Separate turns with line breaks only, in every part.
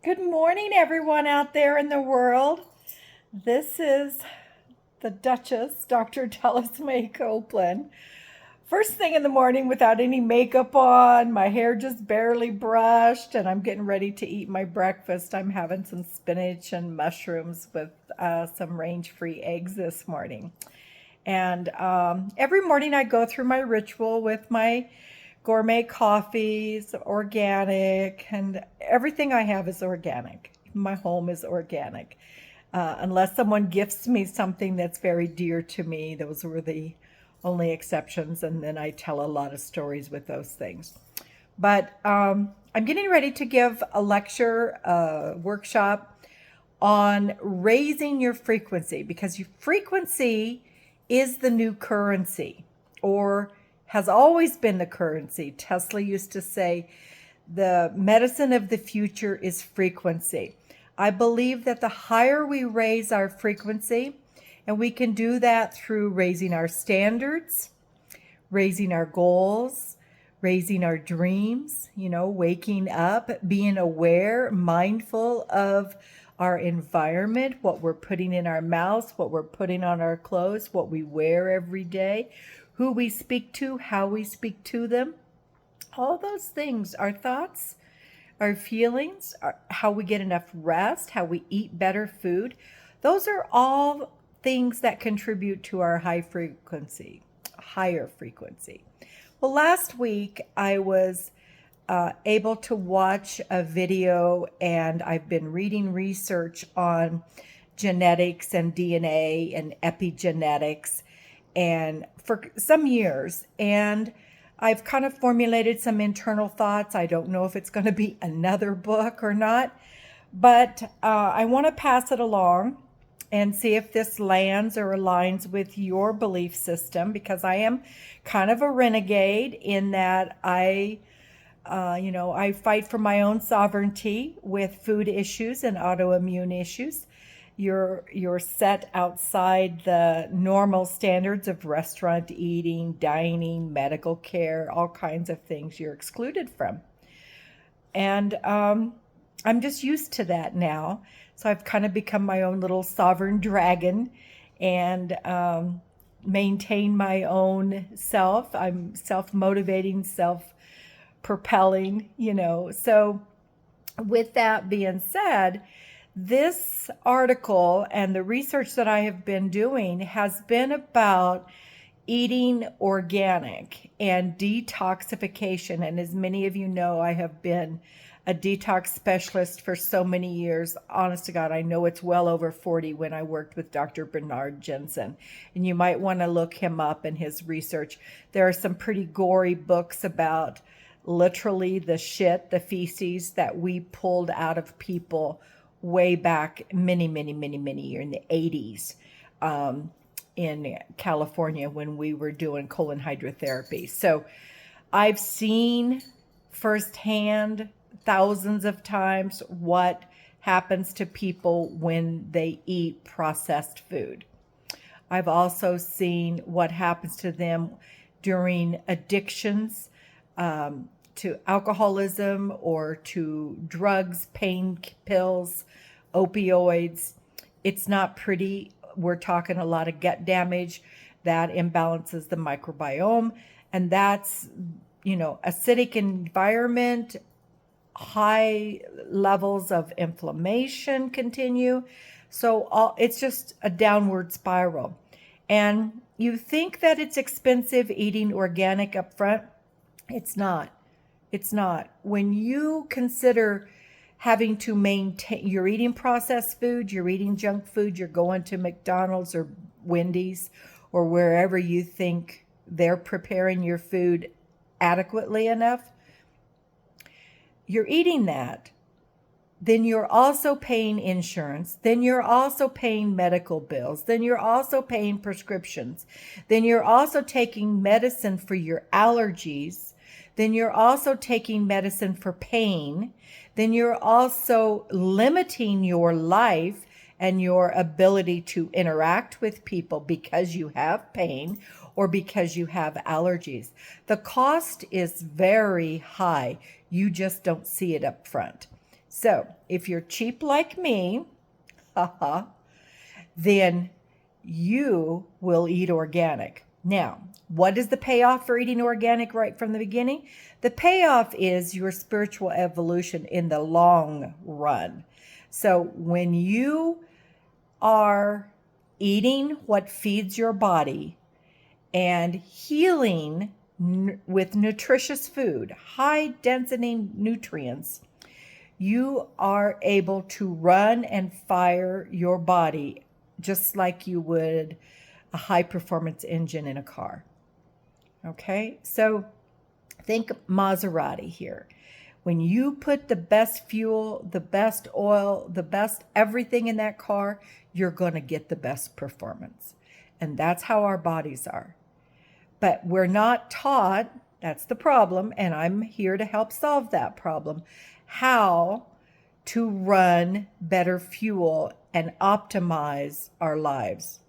Good morning, everyone out there in the world. This is the Duchess, Dr. Dallas May Copeland. First thing in the morning without any makeup on, my hair just barely brushed, and I'm getting ready to eat my breakfast. I'm having some spinach and mushrooms with some range free eggs this morning. And every morning I go through my ritual with my gourmet coffees, organic, and everything I have is organic. My home is organic. Unless someone gifts me something that's very dear to me, those were the only exceptions. And then I tell a lot of stories with those things. But I'm getting ready to give a lecture, workshop on raising your frequency because your frequency is the new currency or has always been the currency. Tesla used to say the medicine of the future is frequency. I believe that the higher we raise our frequency, and we can do that through raising our standards, raising our goals, raising our dreams, waking up, being aware, mindful of our environment, what we're putting in our mouths, what we're putting on our clothes, what we wear every day, who we speak to, how we speak to them. All those things, our thoughts, our feelings, how we get enough rest, how we eat better food, those are all things that contribute to our higher frequency. Well, last week I was able to watch a video, and I've been reading research on genetics and DNA and epigenetics and for some years. And I've kind of formulated some internal thoughts. I don't know if it's going to be another book or not, but I want to pass it along and see if this lands or aligns with your belief system, because I am kind of a renegade in that I fight for my own sovereignty with food issues and autoimmune issues. You're set outside the normal standards of restaurant eating, dining, medical care, all kinds of things you're excluded from. And I'm just used to that now. So I've kind of become my own little sovereign dragon and maintain my own self. I'm self motivating, self propelling. So, with that being said, this article and the research that I have been doing has been about eating organic and detoxification. And as many of you know, I have been a detox specialist for so many years. Honest to God, I know it's well over 40 when I worked with Dr. Bernard Jensen. And you might want to look him up and his research. There are some pretty gory books about literally the feces that we pulled out of people way back many, many, many, many years in the 80s in California when we were doing colon hydrotherapy. So I've seen firsthand thousands of times what happens to people when they eat processed food. I've also seen what happens to them during addictions, to alcoholism or to drugs, pain pills, opioids. It's not pretty. We're talking a lot of gut damage that imbalances the microbiome. And that's, acidic environment, high levels of inflammation continue. So it's just a downward spiral. And you think that it's expensive eating organic up front. It's not. It's not. When you consider having to maintain, you're eating processed food, you're eating junk food, you're going to McDonald's or Wendy's or wherever you think they're preparing your food adequately enough, you're eating that. Then you're also paying insurance. Then you're also paying medical bills. Then you're also paying prescriptions. Then you're also taking medicine for your allergies. Then you're also taking medicine for pain. Then you're also limiting your life and your ability to interact with people because you have pain or because you have allergies. The cost is very high. You just don't see it up front. So if you're cheap like me, haha, then you will eat organic. Now, what is the payoff for eating organic right from the beginning? The payoff is your spiritual evolution in the long run. So when you are eating what feeds your body and healing with nutritious food, high density nutrients, you are able to run and fire your body just like you would a high performance engine in a car. Okay, so think Maserati here. When you put the best fuel, the best oil, the best everything in that car, you're going to get the best performance. And that's how our bodies are. But we're not taught, that's the problem, and I'm here to help solve that problem, how to run better fuel and optimize our lives.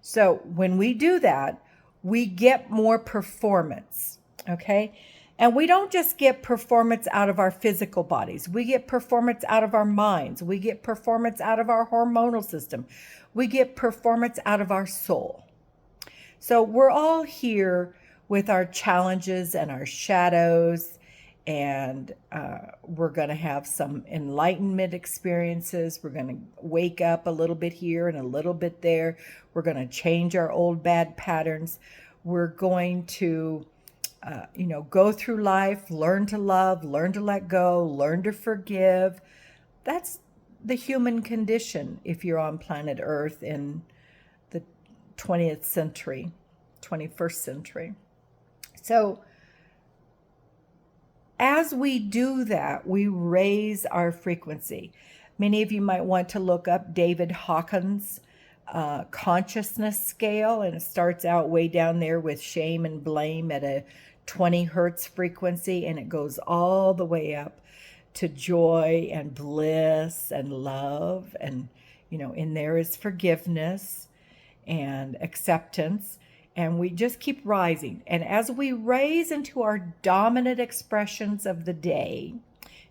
So when we do that, we get more performance, okay? And we don't just get performance out of our physical bodies. We get performance out of our minds. We get performance out of our hormonal system. We get performance out of our soul. So we're all here with our challenges and our shadows, and we're going to have some enlightenment experiences. We're going to wake up a little bit here and a little bit there. We're going to change our old bad patterns. We're going to, go through life, learn to love, learn to let go, learn to forgive. That's the human condition if you're on planet Earth in the 20th century, 21st century. So as we do that, we raise our frequency. Many of you might want to look up David Hawkins' consciousness scale, and it starts out way down there with shame and blame at a 20 hertz frequency, and it goes all the way up to joy and bliss and love. And, in there is forgiveness and acceptance. And we just keep rising. And as we raise into our dominant expressions of the day,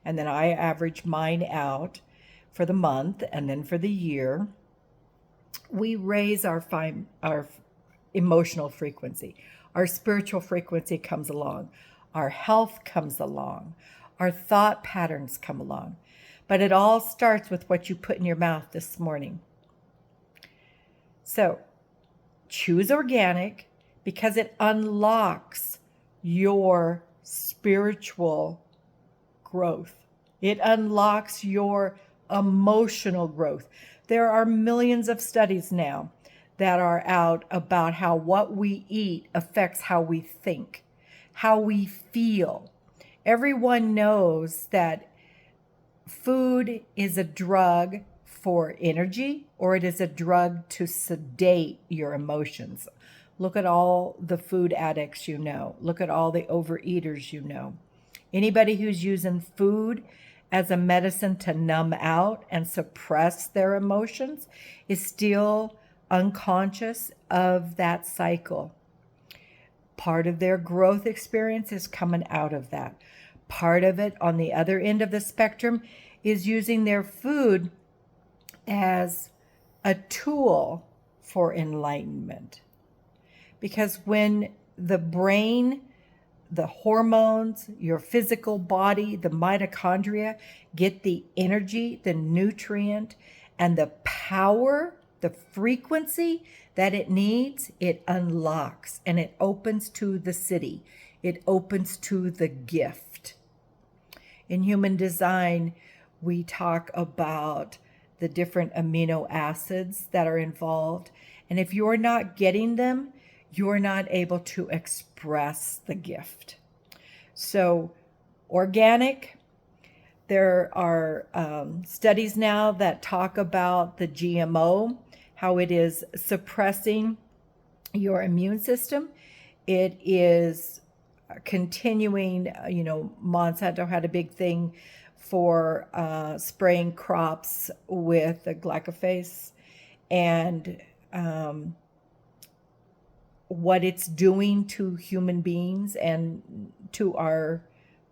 and then I average mine out for the month and then for the year, we raise our emotional frequency. Our spiritual frequency comes along. Our health comes along. Our thought patterns come along. But it all starts with what you put in your mouth this morning. So choose organic because it unlocks your spiritual growth. It unlocks your emotional growth. There are millions of studies now that are out about how what we eat affects how we think, how we feel. Everyone knows that food is a drug for energy, or it is a drug to sedate your emotions. Look at all the food addicts you know. Look at all the overeaters you know. Anybody who's using food as a medicine to numb out and suppress their emotions is still unconscious of that cycle. Part of their growth experience is coming out of that. Part of it on the other end of the spectrum is using their food as a tool for enlightenment. Because when the brain, the hormones, your physical body, the mitochondria get the energy, the nutrient, and the power, the frequency that it needs, it unlocks and it opens to the city. It opens to the gift. In human design, we talk about the different amino acids that are involved. And if you're not getting them, you're not able to express the gift. So organic, there are studies now that talk about the GMO, how it is suppressing your immune system. It is continuing, Monsanto had a big thing for spraying crops with the glyphosate, and what it's doing to human beings and to our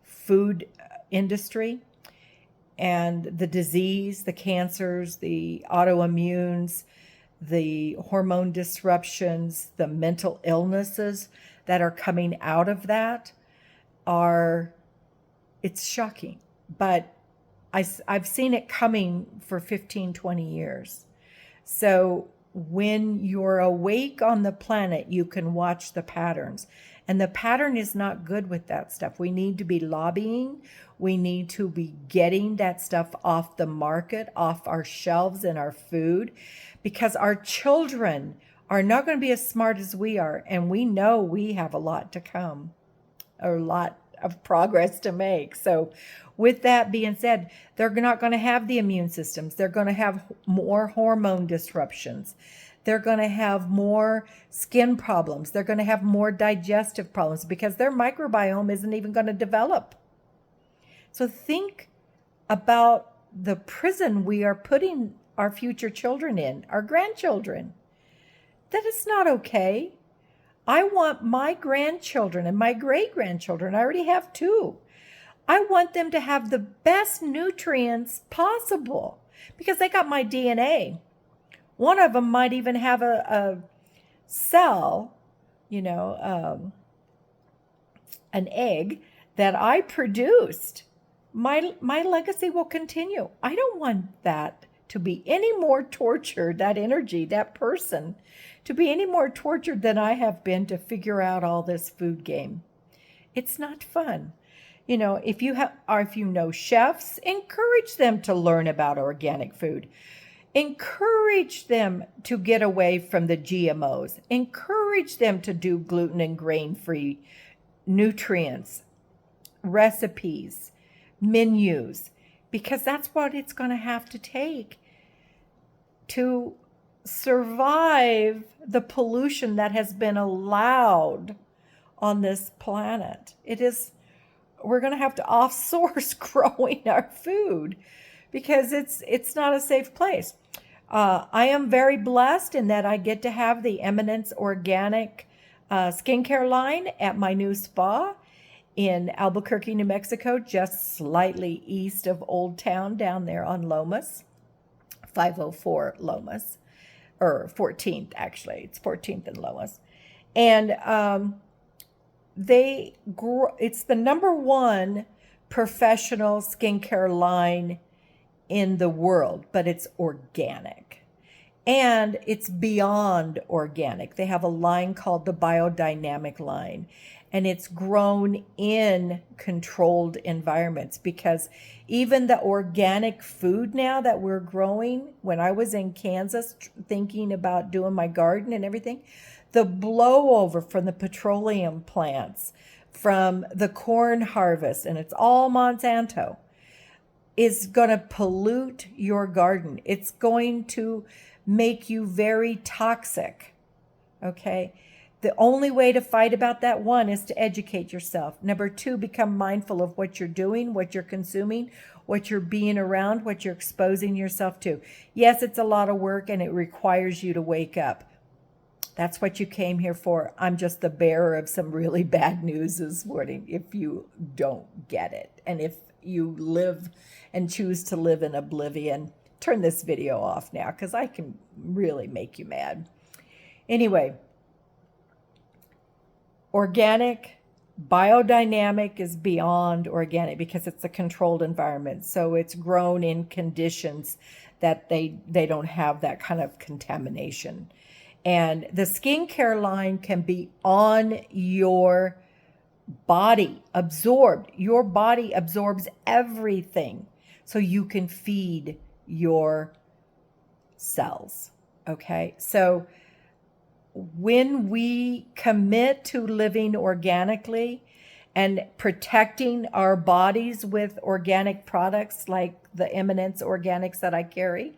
food industry. and the disease, the cancers, the autoimmunes, the hormone disruptions, the mental illnesses that are coming out of that it's shocking. But I've seen it coming for 15, 20 years. So when you're awake on the planet, you can watch the patterns. And the pattern is not good with that stuff. We need to be lobbying. We need to be getting that stuff off the market, off our shelves and our food, because our children are not going to be as smart as we are. And we know we have a lot to come, a lot of progress to make. So with that being said, they're not going to have the immune systems. They're going to have more hormone disruptions. They're going to have more skin problems. They're going to have more digestive problems because their microbiome isn't even going to develop. So think about the prison we are putting our future children in, our grandchildren. That is not okay. I want my grandchildren and my great-grandchildren, I already have 2. I want them to have the best nutrients possible because they got my DNA. One of them might even have a cell, an egg that I produced. My legacy will continue. I don't want that to be any more tortured, that energy, that person, to be any more tortured than I have been to figure out all this food game. It's not fun. If you know chefs, encourage them to learn about organic food. Encourage them to get away from the GMOs. Encourage them to do gluten and grain-free nutrients, recipes, menus, because that's what it's going to have to take to survive the pollution that has been allowed on this planet. We're going to have to offsource growing our food because it's not a safe place. I am very blessed in that I get to have the Eminence Organic skincare line at my new spa in Albuquerque, New Mexico, just slightly east of Old Town down there on Lomas, 504 Lomas, or 14th actually. It's 14th and Lomas. And it's the #1 professional skincare line in the world, but it's organic. And it's beyond organic. They have a line called the Biodynamic line, and it's grown in controlled environments because even the organic food now that we're growing, when I was in Kansas thinking about doing my garden and everything, the blowover from the petroleum plants, from the corn harvest, and it's all Monsanto, is going to pollute your garden. It's going to make you very toxic, okay? The only way to fight about that, 1, is to educate yourself. 2, become mindful of what you're doing, what you're consuming, what you're being around, what you're exposing yourself to. Yes, it's a lot of work and it requires you to wake up. That's what you came here for. I'm just the bearer of some really bad news this morning if you don't get it. And if you live and choose to live in oblivion, turn this video off now because I can really make you mad. Anyway, organic, biodynamic is beyond organic because it's a controlled environment. So it's grown in conditions that they don't have that kind of contamination. And the skincare line can be on your body, absorbed. Your body absorbs everything so you can feed your cells. Okay? So when we commit to living organically and protecting our bodies with organic products like the Eminence Organics that I carry,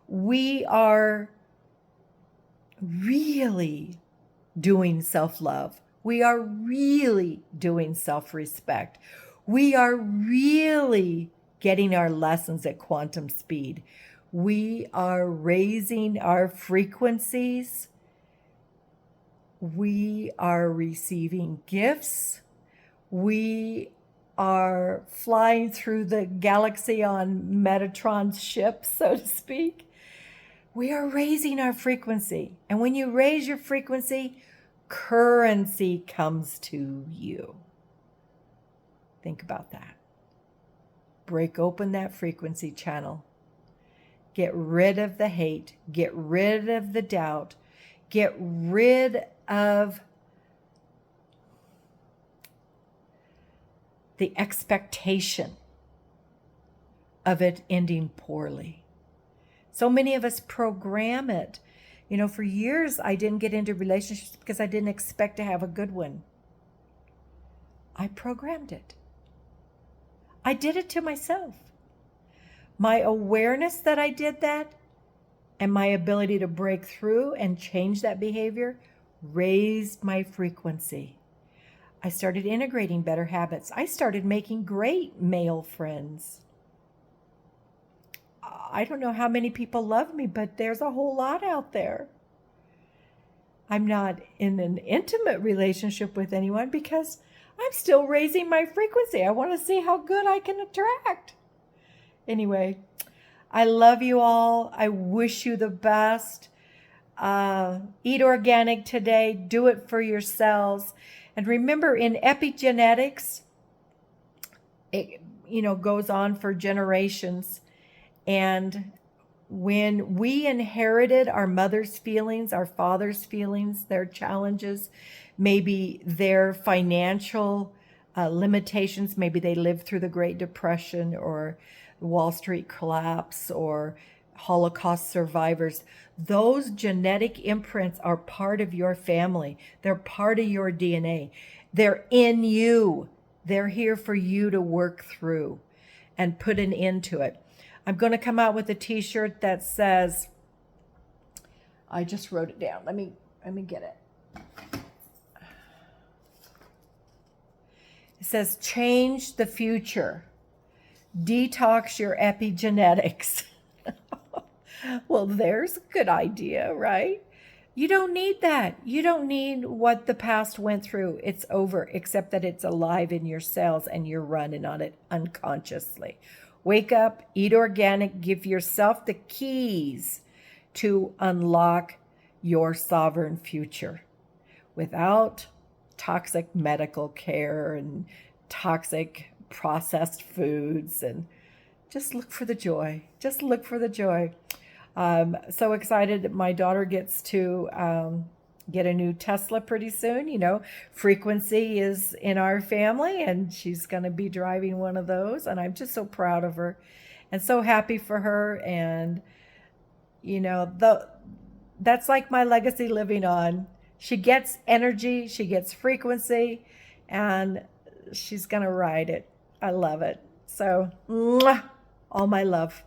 we are really doing self-love. We are really doing self-respect. We are really getting our lessons at quantum speed. We are raising our frequencies. We are receiving gifts. We are flying through the galaxy on Metatron's ship, so to speak, we are raising our frequency. And when you raise your frequency, currency comes to you. Think about that. Break open that frequency channel. Get rid of the hate. Get rid of the doubt. Get rid of the expectation of it ending poorly. So many of us program it. You know, for years I didn't get into relationships because I didn't expect to have a good one. I programmed it. I did it to myself. My awareness that I did that and my ability to break through and change that behavior raised my frequency. I started integrating better habits. I started making great male friends. I don't know how many people love me, but there's a whole lot out there. I'm not in an intimate relationship with anyone because I'm still raising my frequency. I want to see how good I can attract. Anyway, I love you all. I wish you the best. Eat organic today. Do it for yourselves. And remember, in epi-genetics, it goes on for generations. And when we inherited our mother's feelings, our father's feelings, their challenges, maybe their financial limitations, maybe they lived through the Great Depression or the Wall Street collapse or Holocaust survivors, those genetic imprints are part of your family. They're part of your DNA. They're in you. They're here for you to work through and put an end to it. I'm going to come out with a t-shirt that says, I just wrote it down. Let me get it. It says, change the future. Detox your epigenetics. Well, there's a good idea, right? You don't need that. You don't need what the past went through. It's over, except that it's alive in your cells and you're running on it unconsciously. Wake up, eat organic, give yourself the keys to unlock your sovereign future without toxic medical care and toxic processed foods, and just look for the joy. Just look for the joy. So excited that my daughter gets to get a new Tesla pretty soon. You know, Frequency is in our family and she's going to be driving one of those. And I'm just so proud of her and so happy for her. And, you know, that's like my legacy living on. She gets energy, she gets frequency, and she's going to ride it. I love it. So, mwah, all my love.